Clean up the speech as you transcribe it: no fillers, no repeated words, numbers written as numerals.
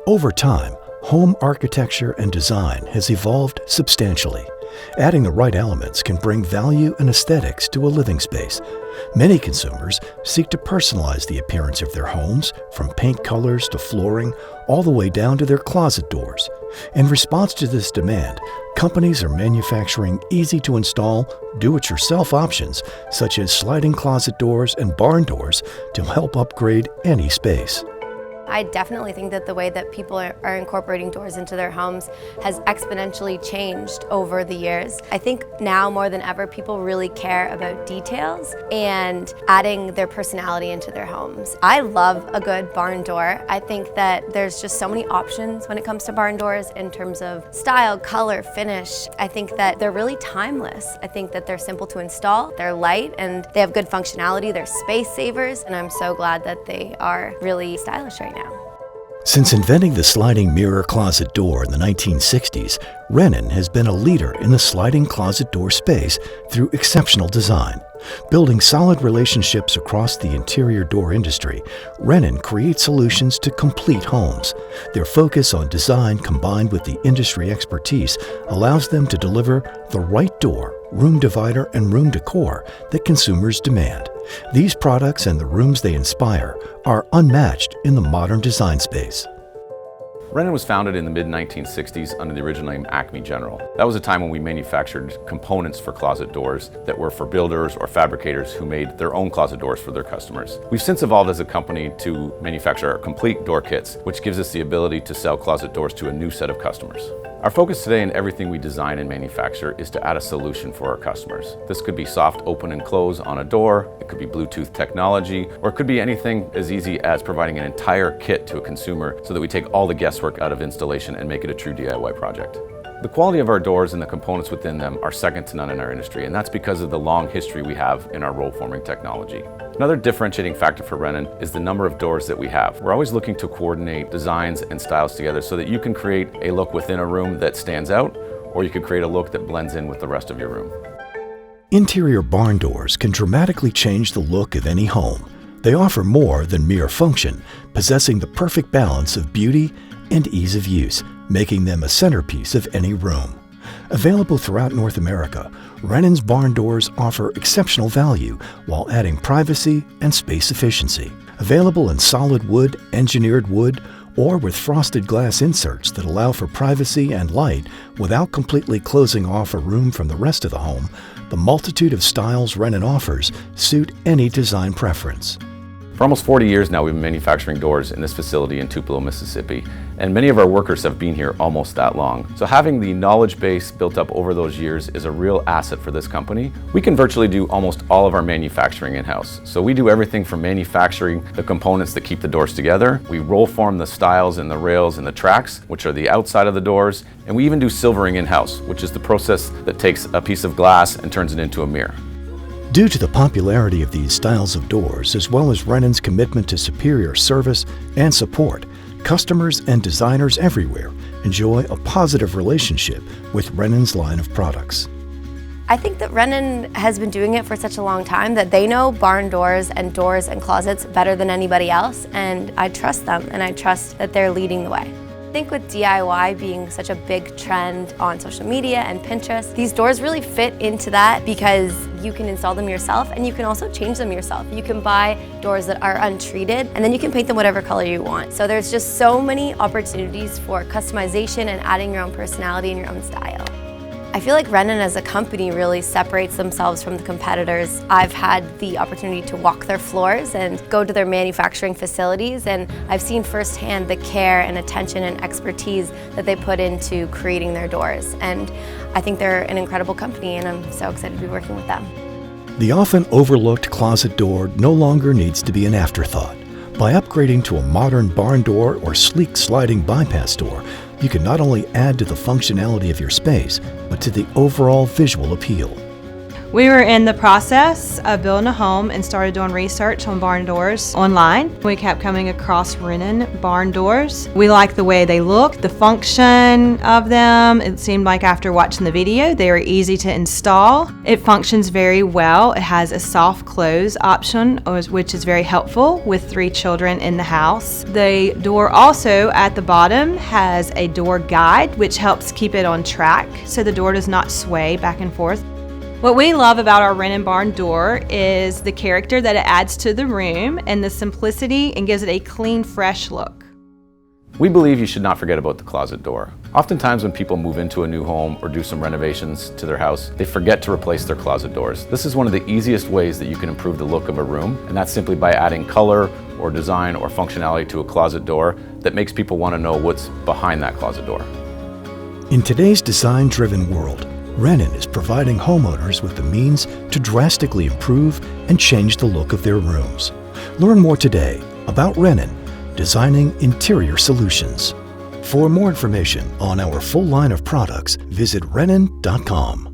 Over time, home architecture and design has evolved substantially. Adding the right elements can bring value and aesthetics to a living space. Many consumers seek to personalize the appearance of their homes, from paint colors to flooring, all the way down to their closet doors. In response to this demand, companies are manufacturing easy-to-install, do-it-yourself options, such as sliding closet doors and barn doors, to help upgrade any space. I definitely think that the way that people are incorporating doors into their homes has exponentially changed over the years. I think now more than ever, people really care about details and adding their personality into their homes. I love a good barn door. I think that there's just so many options when it comes to barn doors in terms of style, color, finish. I think that they're really timeless. I think that they're simple to install, they're light, and they have good functionality, they're space savers, and I'm so glad that they are really stylish right now. Since inventing the sliding mirror closet door in the 1960s, Renin has been a leader in the sliding closet door space through exceptional design. Building solid relationships across the interior door industry, Renin creates solutions to complete homes. Their focus on design combined with the industry expertise allows them to deliver the right door, room divider, and room decor that consumers demand. These products and the rooms they inspire are unmatched in the modern design space. Renin was founded in the mid-1960s under the original name Acme General. That was a time when we manufactured components for closet doors that were for builders or fabricators who made their own closet doors for their customers. We've since evolved as a company to manufacture our complete door kits, which gives us the ability to sell closet doors to a new set of customers. Our focus today in everything we design and manufacture is to add a solution for our customers. This could be soft open and close on a door, it could be Bluetooth technology, or it could be anything as easy as providing an entire kit to a consumer so that we take all the guesswork out of installation and make it a true DIY project. The quality of our doors and the components within them are second to none in our industry, and that's because of the long history we have in our roll forming technology. Another differentiating factor for Renin is the number of doors that we have. We're always looking to coordinate designs and styles together so that you can create a look within a room that stands out, or you could create a look that blends in with the rest of your room. Interior barn doors can dramatically change the look of any home. They offer more than mere function, possessing the perfect balance of beauty and ease of use, making them a centerpiece of any room. Available throughout North America, Renin's barn doors offer exceptional value while adding privacy and space efficiency. Available in solid wood, engineered wood, or with frosted glass inserts that allow for privacy and light without completely closing off a room from the rest of the home, the multitude of styles Renin offers suit any design preference. For almost 40 years now, we've been manufacturing doors in this facility in Tupelo, Mississippi, and many of our workers have been here almost that long. So having the knowledge base built up over those years is a real asset for this company. We can virtually do almost all of our manufacturing in-house. So we do everything from manufacturing the components that keep the doors together. We roll form the stiles and the rails and the tracks, which are the outside of the doors, and we even do silvering in-house, which is the process that takes a piece of glass and turns it into a mirror. Due to the popularity of these styles of doors, as well as Renin's commitment to superior service and support, customers and designers everywhere enjoy a positive relationship with Renin's line of products. I think that Renin has been doing it for such a long time that they know barn doors and closets better than anybody else, and I trust them, and I trust that they're leading the way. I think with DIY being such a big trend on social media and Pinterest, these doors really fit into that because you can install them yourself and you can also change them yourself. You can buy doors that are untreated and then you can paint them whatever color you want. So there's just so many opportunities for customization and adding your own personality and your own style. I feel like Renin as a company really separates themselves from the competitors. I've had the opportunity to walk their floors and go to their manufacturing facilities, and I've seen firsthand the care and attention and expertise that they put into creating their doors. And I think they're an incredible company, and I'm so excited to be working with them. The often overlooked closet door no longer needs to be an afterthought. By upgrading to a modern barn door or sleek sliding bypass door, you can not only add to the functionality of your space, but to the overall visual appeal. We were in the process of building a home and started doing research on barn doors online. We kept coming across Renin barn doors. We liked the way they looked, the function of them. It seemed like after watching the video, they were easy to install. It functions very well. It has a soft close option, which is very helpful with 3 children in the house. The door also at the bottom has a door guide, which helps keep it on track so the door does not sway back and forth. What we love about our Renin barn door is the character that it adds to the room and the simplicity, and gives it a clean, fresh look. We believe you should not forget about the closet door. Oftentimes when people move into a new home or do some renovations to their house, they forget to replace their closet doors. This is one of the easiest ways that you can improve the look of a room, and that's simply by adding color or design or functionality to a closet door that makes people want to know what's behind that closet door. In today's design-driven world, Renin is providing homeowners with the means to drastically improve and change the look of their rooms. Learn more today about Renin, designing interior solutions. For more information on our full line of products, visit Renin.com.